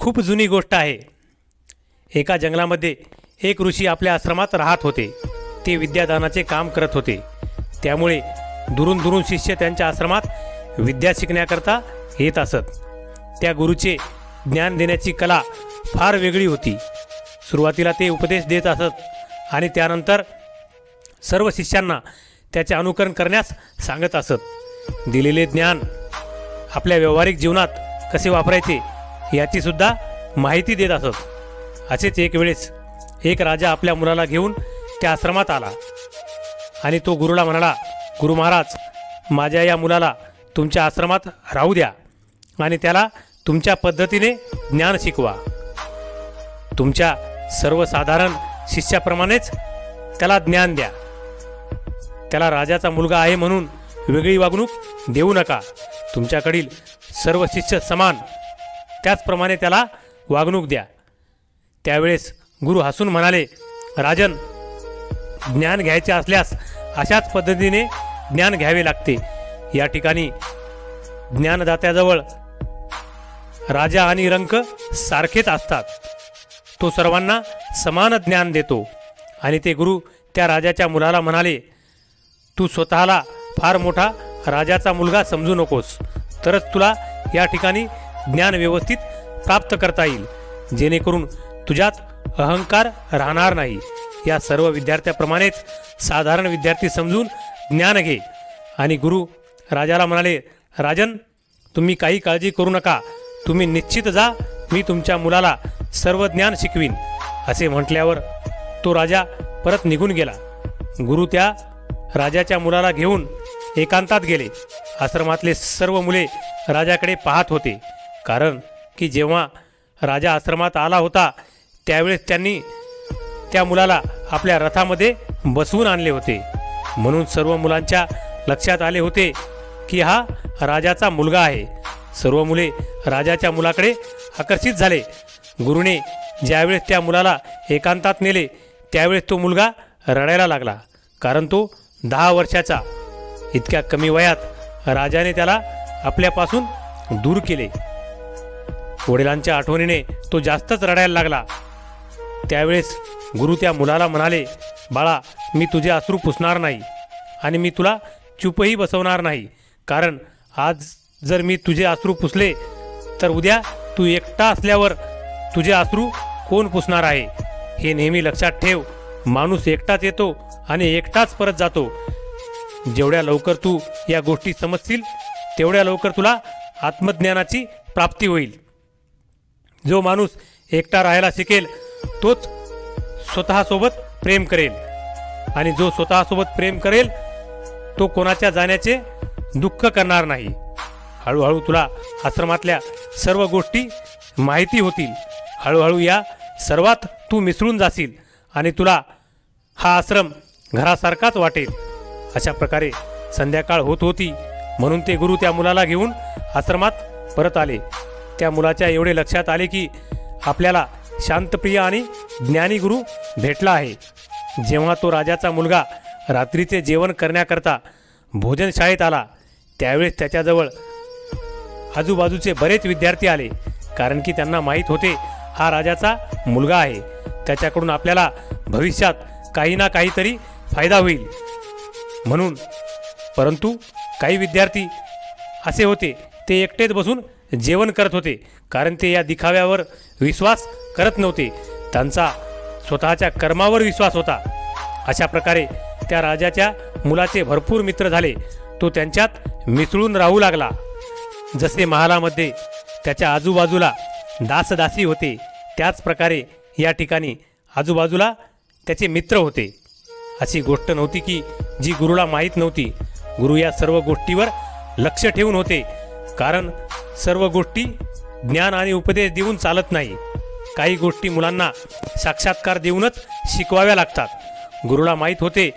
खूप जुनी गोष्ट आहे। एका जंगलामध्ये एक ऋषी आपल्या आश्रमात राहत होते। ते विद्यादानाचे काम करत होते। त्यामुळे दुरून दुरून शिष्य त्यांच्या आश्रमात विद्या शिकण्याकरता येत असत। त्या गुरुचे ज्ञान देण्याची कला फार वेगळी होती। सुरुवातीला ते उपदेश देत असत आणि त्यानंतर सर्व शिष्यांना त्याचे अनुकरण करण्यास सांगत असत। दिलेले ज्ञान आपल्या व्यावहारिक जीवनात कसे वापरायचे याची सुद्धा माहिती देत असत। असेच एक वेळेस एक राजा आपल्या मुलाला घेऊन त्या आश्रमात आला आणि तो गुरुला म्हणाला, गुरु महाराज, माझ्या या मुलाला तुमच्या आश्रमात राहू द्या आणि त्याला तुमच्या पद्धतीने ज्ञान शिकवा। तुमच्या सर्वसाधारण शिष्याप्रमाणेच त्याला ज्ञान द्या। त्याला राजाचा मुलगा आहे म्हणून वेगळी वागणूक देऊ नका। तुमच्याकडील सर्व शिष्य समान, त्याचप्रमाणे त्याला वागणूक द्या। त्यावेळेस गुरु हसून म्हणाले, राजन, ज्ञान घ्यायचे असल्यास अशाच पद्धतीने ज्ञान घ्यावे लागते। या ठिकाणी ज्ञानदात्याजवळ राजा आणि रंक सारखेच असतात। तो सर्वांना समान ज्ञान देतो। आणि ते गुरु त्या राजाच्या मुलाला म्हणाले, तू स्वतःला फार मोठा राजाचा मुलगा समजू नकोस, तरच तुला या ठिकाणी ज्ञान व्यवस्थित प्राप्त करता येईल, जेणेकरून तुझ्यात अहंकार राहणार नाही। या सर्व विद्यार्थ्याप्रमाणेच साधारण विद्यार्थी समजून ज्ञान घे। आणि गुरु राजाला म्हणाले, राजन, तुम्ही काही काळजी करू नका, तुम्ही निश्चित जा, मी तुमच्या मुलाला सर्व ज्ञान शिकवीन। असे म्हटल्यावर तो राजा परत निघून गेला। गुरु त्या राजाच्या मुलाला घेऊन एकांतात गेले। आश्रमातले सर्व मुले राजाकडे पाहत होते, कारण की जेव्हा राजा आश्रमात आला होता त्यावेळेस त्यांनी त्या मुलाला आपल्या रथामध्ये बसवून आणले होते। म्हणून सर्व मुलांच्या लक्षात आले होते की हा राजाचा मुलगा आहे। सर्व मुले राजाच्या मुलाकडे आकर्षित झाले। गुरुने ज्यावेळेस त्या मुलाला एकांतात नेले त्यावेळेस तो मुलगा रडायला लागला, कारण तो 10 वर्षाचा। इतक्या कमी वयात राजाने त्याला आपल्यापासून दूर केले। वडिलांच्या आठवणीने तो जास्तच रडायला लागला। त्यावेळेस गुरु त्या मुलाला म्हणाले, बाळा, मी तुझे अश्रू पुसणार नाही आणि मी तुला चूपही बसवणार नाही, कारण आज जर मी तुझे अश्रू पुसले तर उद्या तू एकटा असल्यावर तुझे अश्रू कोण पुसणार आहे? हे नेहमी लक्षात ठेव। माणूस एकटाच येतो आणि एकटाच परत जातो। जेवढ्या लवकर तू या गोष्टी समजशील तेवढ्या लवकर तुला आत्मज्ञानाची प्राप्ती होईल। जो माणूस एकटा राहायला शिकेल तोच स्वतःसोबत प्रेम करेल, आणि जो स्वतःसोबत प्रेम करेल तो कोणाच्या जाण्याचे दुःख करणार नाही। हळूहळू तुला आश्रमातल्या सर्व गोष्टी माहिती होतील। हळूहळू या सर्वात तू मिसळून जाशील आणि तुला हा आश्रम घरासारखाच वाटेल। अशा प्रकारे संध्याकाळ होत होती, म्हणून ते गुरु त्या मुलाला घेऊन आश्रमात परत आले। त्या मुलाच्या एवढे लक्षात आले की आपल्याला शांतप्रिय आणि ज्ञानी गुरु भेटला आहे। जेव्हा तो राजाचा मुलगा रात्रीचे जेवण करण्याकरता भोजनशाळेत आला त्यावेळेस त्याच्याजवळ आजूबाजूचे बरेच विद्यार्थी आले, कारण की त्यांना माहीत होते हा राजाचा मुलगा आहे, त्याच्याकडून आपल्याला भविष्यात काही ना काहीतरी फायदा होईल म्हणून। परंतु काही विद्यार्थी असे होते, ते एकटेच बसून जेवण करत होते, कारण ते या दिखाव्यावर विश्वास करत नव्हते, त्यांचा स्वतःच्या कर्मावर विश्वास होता। अशा प्रकारे त्या राजाच्या मुलाचे भरपूर मित्र झाले। तो त्यांच्यात मिसळून राहू लागला। जसे महालामध्ये त्याच्या आजूबाजूला दासदासी होते, त्याच प्रकारे या ठिकाणी आजूबाजूला त्याचे मित्र होते। अशी गोष्ट नव्हती की जी गुरुला माहीत नव्हती। गुरु या सर्व गोष्टीवर लक्ष ठेवून होते, कारण सर्व गोष्टी ज्ञान आणि उपदेश देऊन चालत नाही। काही गोष्टी मुलांना साक्षात्कार देऊनच शिकवाव्या लागतात। गुरुला माहीत होते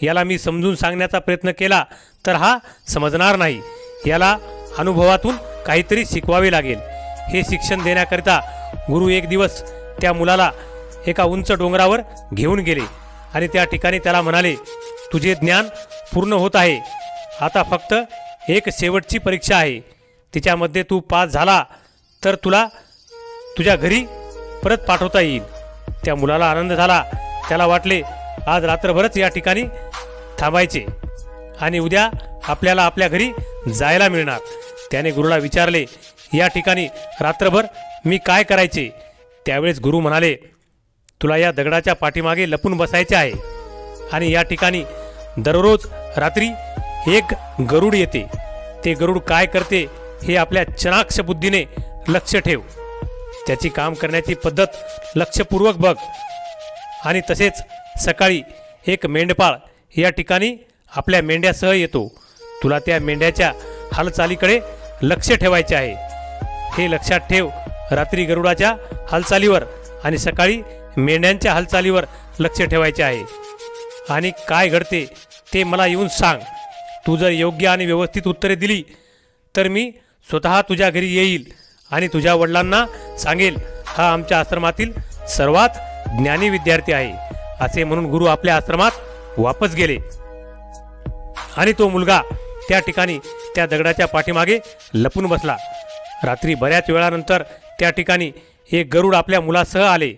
याला मी समजून सांगण्याचा प्रयत्न केला तर हा समजणार नाही, याला अनुभवातून काहीतरी शिकवावे लागेल। हे शिक्षण देण्याकरिता गुरु एक दिवस त्या मुलाला एका उंच डोंगरावर घेऊन गेले आणि त्या ठिकाणी त्याला म्हणाले, तुझे ज्ञान पूर्ण होत आहे, आता फक्त एक शेवटची परीक्षा आहे, तिच्यामध्ये तू पास झाला तर तुझ्या घरी परत पाठवता येईल. त्या मुलाला आनंद झाला. त्याला वाटले आज रात्रभरच या ठिकाणी थांबायचे आणि उद्या आपल्याला आपल्या घरी जायला मिळणार. त्याने गुरुला विचारले, या ठिकाणी रात्रभर मी काय करायचे? त्यावेळेस गुरु म्हणाले, तुला या दगडाच्या पाठीमागे लपून बसायचे आहे आणि या ठिकाणी दररोज रात्री एक गरुड येते. ते गरुड काय करते हे आपल्या चणाक्ष बुद्धीने लक्ष ठेव. त्याची काम करण्याची पद्धत लक्षपूर्वक बघ. आणि तसेच सकाळी एक मेंढपाळ या ठिकाणी आपल्या मेंढ्यासह येतो. तुला त्या मेंढ्याच्या हालचालीकडे लक्ष ठेवायचे आहे. हे लक्षात ठेव. रात्री गरुडाच्या हालचालीवर आणि सकाळी मेंढ्यांच्या हालचालीवर लक्ष ठेवायचे आहे. आणि काय घडते ते मला येऊन सांग. तू जर योग्य आणि व्यवस्थित उत्तरे दिली तर मी स्वतः तुझ्या घरी येईल आणि तुझ्या वडिलांना सांगेल, हा आमच्या आश्रमातील सर्वात ज्ञानी विद्यार्थी आहे. असे म्हणून गुरु आपल्या आश्रमात वापस गेले आणि तो मुलगा त्या ठिकाणी त्या दगडाच्या पाठीमागे लपून बसला. रात्री बऱ्याच वेळानंतर त्या ठिकाणी एक गरुड आपल्या मुलासह आले.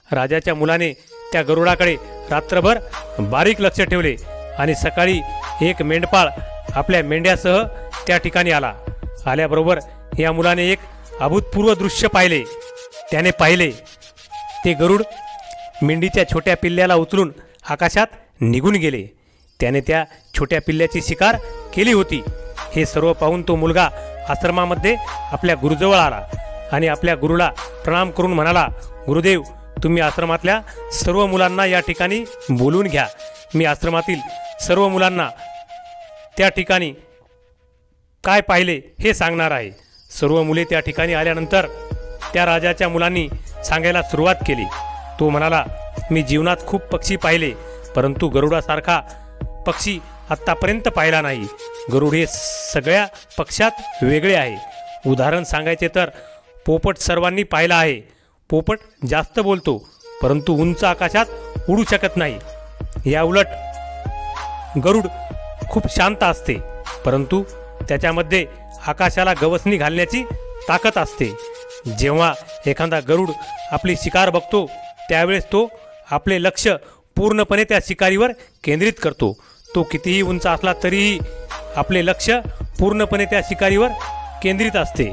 राजाच्या मुलाने त्या गरुडाकडे रात्रभर बारीक लक्ष ठेवले आणि सकाळी एक मेंढपाळ आपल्या मेंढ्यासह त्या ठिकाणी आला. आल्याबरोबर या मुलाने एक अभूतपूर्व दृश्य पाहिले. त्याने पाहिले ते गरुड मेंढीच्या छोट्या पिल्ल्याला उचलून आकाशात निघून गेले. त्याने त्या छोट्या पिल्ल्याची शिकार केली होती. हे सर्व पाहून तो मुलगा आश्रमामध्ये आपल्या गुरुजवळ आला आणि आपल्या गुरुला प्रणाम करून म्हणाला, गुरुदेव, तुम्ही आश्रमातल्या सर्व मुलांना या ठिकाणी बोलवून घ्या. मी आश्रमातील सर्व मुलांना त्या ठिकाणी काय पाहिले हे सांगणार आहे. सर्व मुले त्या ठिकाणी आल्यानंतर त्या राजाच्या मुलांनी सांगायला सुरुवात केली. तो म्हणाला, मी जीवनात खूप पक्षी पाहिले, परंतु गरुडासारखा पक्षी आत्तापर्यंत पाहिला नाही. गरुड हे सगळ्या पक्षात वेगळे आहे. उदाहरण सांगायचे तर पोपट सर्वांनी पाहिला आहे. पोपट जास्त बोलतो, परंतु उंच आकाशात उडू शकत नाही. या उलट गरुड खूप शांत असते, परंतु त्याच्यामध्ये आकाशाला गवसणी घालण्याची ताकद असते. जेव्हा एखादा गरुड आपली शिकार बघतो त्यावेळेस तो आपले लक्ष पूर्णपणे त्या शिकारीवर केंद्रित करतो. तो कितीही उंच असला तरीही आपले लक्ष पूर्णपणे त्या शिकारीवर केंद्रित असते.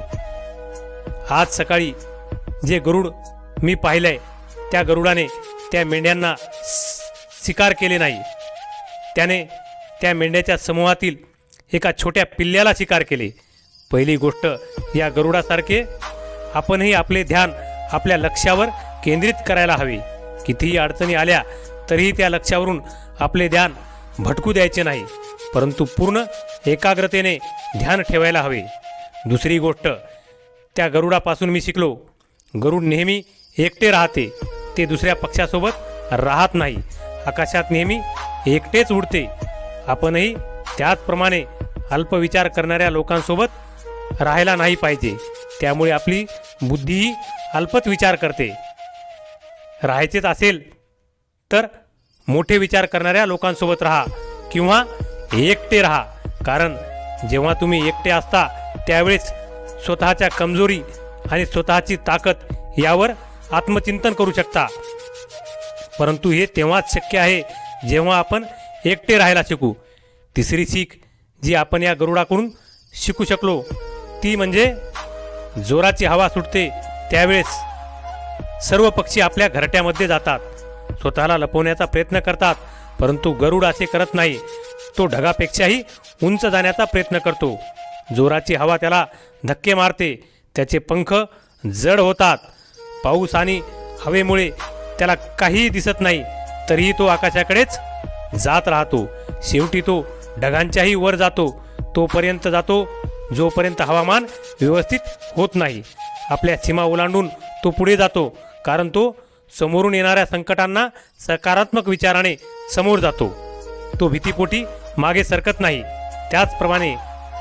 आज सकाळी जे गरुड मी पाहिलंय त्या गरुडाने त्या मेंढ्यांना शिकार केले नाही. त्याने त्या मेंढ्याच्या समूहातील एका छोट्या पिल्ल्याला शिकार केले. पहिली गोष्ट, या गरुडासारखे आपणही आपले ध्यान आपल्या लक्ष्यावर केंद्रित करायला हवे. कितीही अडचणी आल्या तरीही त्या लक्ष्यावरून आपले ध्यान भटकू द्यायचे नाही, परंतु पूर्ण एकाग्रतेने ध्यान ठेवायला हवे. दुसरी गोष्ट, त्या गरुडापासून मी शिकलो, गरुड नेहमी एकटे राहते. ते दुसऱ्या पक्षासोबत राहत नाही. आकाशात नेहमी एकटेच उडते. आपणही त्याचप्रमाणे अल्पविचार करणाऱ्या लोकांसोबत राहायला नाही पाहिजे. त्यामुळे आपली बुद्धीही अल्पच विचार करते. राहायचेच असेल तर मोठे विचार करणाऱ्या लोकांसोबत राहा किंवा एकटे राहा. कारण जेव्हा तुम्ही एकटे असता त्यावेळेस स्वतःच्या कमजोरी आणि स्वतःची ताकद यावर आत्मचिंतन करू शकता. परंतु हे तेव्हाच शक्य आहे जेव्हा आपण एकटे राहायला शिकू. तिसरी सीख जी आपण या गरुडाकडून शिकू शकलो ती म्हणजे जोराची हवा सुटते त्यावेळेस सर्व पक्षी आपल्या घरट्यामध्ये जातात, स्वतःला लपवण्याचा प्रयत्न करतात. परंतु गरुड असे करत नाही. तो ढगापेक्षाही उंच जाण्याचा प्रयत्न करतो. जोराची हवा त्याला धक्के मारते. त्याचे पंख जड होतात. पाऊस आणि हवेमुळे त्याला काहीही दिसत नाही, तरीही तो आकाशाकडेच जात राहतो. शेवटी तो ढगांच्याही वर जातो. तोपर्यंत जातो जोपर्यंत हवामान व्यवस्थित होत नाही. आपल्या सीमा ओलांडून तो पुढे जातो, कारण तो समोरून येणाऱ्या संकटांना सकारात्मक विचाराने समोर जातो. तो भीतीपोटी मागे सरकत नाही. त्याचप्रमाणे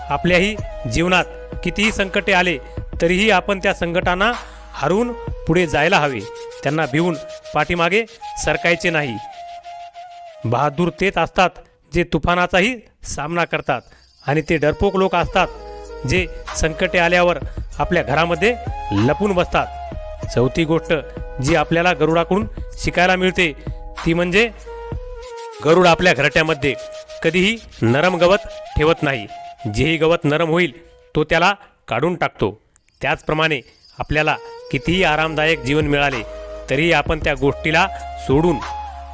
आपल्याही जीवनात कितीही संकटे आले तरीही आपण त्या संकटांना हरवून पुढे जायला हवे. त्यांना भिवून पाठीमागे सरकायचे नाही. बहादूर तेच असतात जे तुफानाचाही सामना करतात, आणि ते डरपोक लोक असतात जे संकटे आल्यावर आपल्या घरामध्ये लपून बसतात. चौथी गोष्ट जी आपल्याला गरुडाकडून शिकायला मिळते ती म्हणजे गरुड आपल्या घरट्यामध्ये कधीही नरम गवत ठेवत नाही. जेही गवत नरम होईल तो त्याला काढून टाकतो. त्याचप्रमाणे आपल्याला कितीही आरामदायक जीवन मिळाले तरीही आपण त्या गोष्टीला सोडून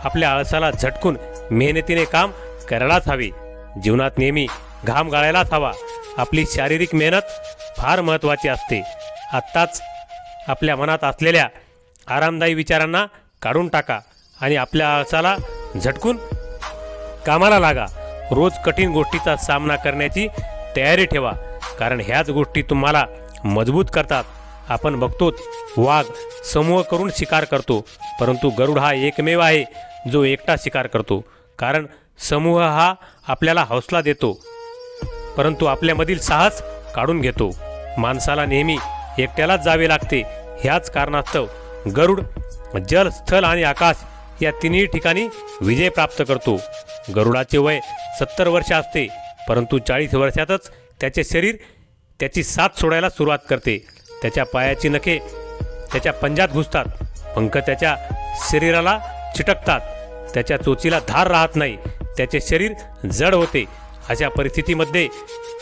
आपल्या आळसाला झटकून मेहनतीने काम करायलाच हवे. जीवनात नेहमी घाम गाळायलाच हवा. आपली शारीरिक मेहनत फार महत्त्वाची असते. आत्ताच आपल्या मनात असलेल्या आरामदायी विचारांना काढून टाका आणि आपल्या आळसाला झटकून कामाला लागा. रोज कठीण गोष्टीचा सामना करण्याची तयारी ठेवा, कारण ह्याच गोष्टी तुम्हाला मजबूत करतात. आपण बघतोच वाघ समूह करून शिकार करतो, परंतु गरुड हा एकमेव आहे जो एकटा शिकार करतो. कारण समूह हा आपल्याला हौसला देतो, परंतु आपल्यामधील साहस काढून घेतो. माणसाला नेहमी एकट्यालाच जावे लागते. ह्याच कारणास्तव गरुड जल, स्थल आणि आकाश या तिन्ही ठिकाणी विजय प्राप्त करतो. गरुडाचे वय 70 वर्ष असते, परंतु 40 वर्षातच त्याचे शरीर त्याची साथ सोडायला सुरुवात करते. त्याच्या पायाची नखे त्याच्या पंजात घुसतात, पंख त्याच्या शरीराला चिटकतात, त्याच्या चोचीला धार राहत नाही, त्याचे शरीर जड होते. अशा परिस्थितीमध्ये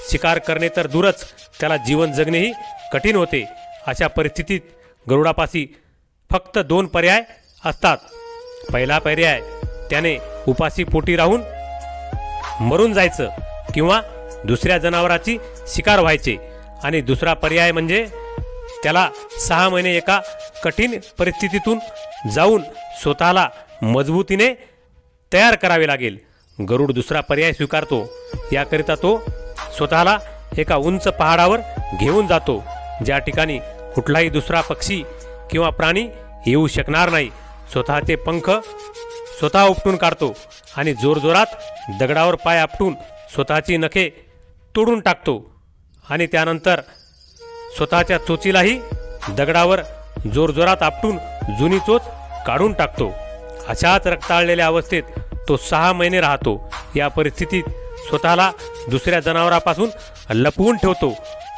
शिकार करणे तर दूरच, त्याला जीवन जगणेही कठीण होते. अशा परिस्थितीत गरुडापाशी फक्त 2 पर्याय असतात. पहिला पर्याय, त्याने उपाशी पोटी राहून मरून जायचं किंवा दुसऱ्या जनावराची शिकार व्हायचे. आणि दुसरा पर्याय म्हणजे त्याला 6 महिने एका कठीण परिस्थितीतून जाऊन स्वतःला मजबूतीने तयार करावे लागेल. गरुड दुसरा पर्याय स्वीकारतो. याकरिता तो स्वतःला एका उंच पहाडावर घेऊन जातो, ज्या ठिकाणी कुठलाही दुसरा पक्षी किंवा प्राणी येऊ शकणार नाही. स्वतःचे पंख स्वतः उपटून काढतो आणि जोरजोरात दगडावर पाय आपटून स्वतःची नखे तोडून टाकतो आणि त्यानंतर स्वतःच्या चोचीलाही दगडावर जोरजोरात आपटून जुनी चोच काढून टाकतो. अशाच रक्ताळलेल्या अवस्थेत तो 6 महिने राहतो. या परिस्थितीत स्वतःला दुसऱ्या जनावरापासून लपवून ठेवतो.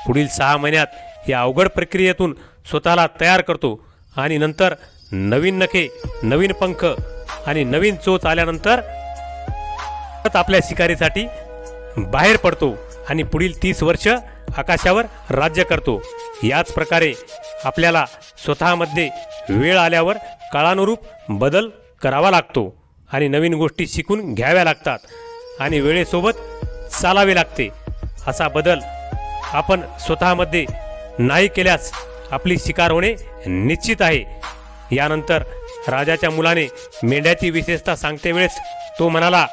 पुढील 6 महिन्यात या अवघड प्रक्रियेतून स्वतःला तयार करतो आणि नंतर नवीन नखे, नवीन पंख आणि नवीन चोच आल्यानंतर आपल्या शिकारीसाठी बाहेर पडतो आणि पुढील 30 वर्ष आकाशावर राज्य करतो. याच प्रकारे आपल्याला स्वतःमध्ये वेळ आल्यावर काळानुरूप बदल करावा लागतो आणि नवीन गोष्टी शिकून घ्याव्या लागतात आणि वेळेसोबत चालावे लागते. असा बदल आपण स्वतःमध्ये नाही केल्यास आपली शिकार होणे निश्चित आहे. यानंतर राजाच्या मुलाने मेंढ्याची विशेषता सांगते वेळेस तो म्हणाला,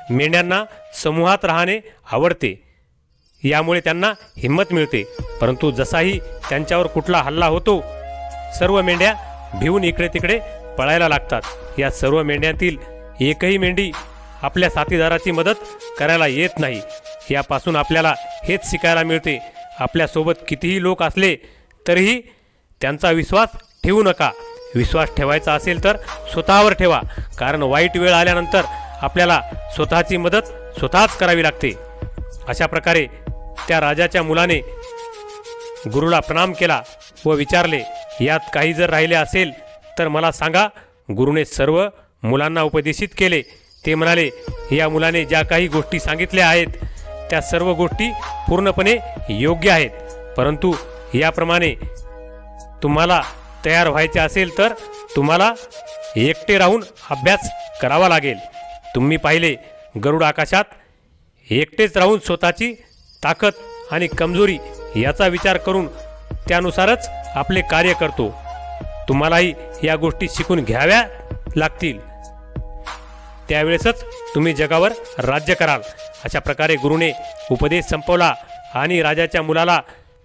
मेंढ्यांना समूहात राहणे आवडते, यामुळे त्यांना हिंमत मिळते. परंतु जसाही त्यांच्यावर कुठला हल्ला होतो सर्व मेंढ्या भिवून इकडे तिकडे पळायला लागतात. या सर्व मेंढ्यांतील एकही मेंढी आपल्या साथीदाराची मदत करायला येत नाही. यापासून आपल्याला हेच शिकायला मिळते, आपल्यासोबत कितीही लोक असले तरीही त्यांचा विश्वास ठेवू नका. विश्वास ठेवायचा असेल तर स्वतःवर ठेवा, कारण वाईट वेळ आल्यानंतर आपल्याला स्वतःची मदत स्वतःच करावी लागते. अशा प्रकारे त्या राजाच्या मुलाने गुरुला प्रणाम केला व विचारले, यात काही जर राहिले असेल तर मला सांगा. गुरुने सर्व मुलांना उपदेशित केले. ते म्हणाले, या मुलाने ज्या काही गोष्टी सांगितल्या आहेत त्या सर्व गोष्टी पूर्णपणे योग्य आहेत, परंतु याप्रमाणे तुम्हाला तयार व्हायचे असेल तर तुम्हाला एकटे राहून अभ्यास करावा लागेल. तुम्ही पाहिले, गरुड आकाशात एकटेच राहून स्वतःची ताकद आणि कमजोरी याचा विचार करून त्यानुसारच आपले कार्य करतो. तुम्हालाही या गोष्टी शिकून घ्याव्या लागतील, त्यावेळेसच तुम्ही जगावर राज्य कराल. अशा प्रकारे गुरुने उपदेश संपवला आणि राजाच्या मुलाला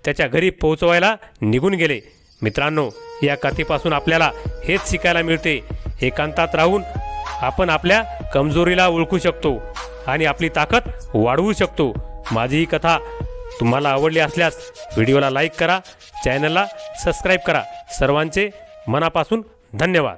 त्याच्या घरी पोहोचवायला निघून गेले. मित्रांनो, या कथेपासून आपल्याला हेच शिकायला मिळते, एकांतात राहून आपण आपल्या कमजोरीला ओळखू शकतो आणि आपली ताकद वाढवू शकतो. माझी ही कथा तुम्हाला आवडली असल्यास व्हिडिओला लाईक करा, चॅनलला सबस्क्राईब करा. सर्वांचे मनापासून धन्यवाद.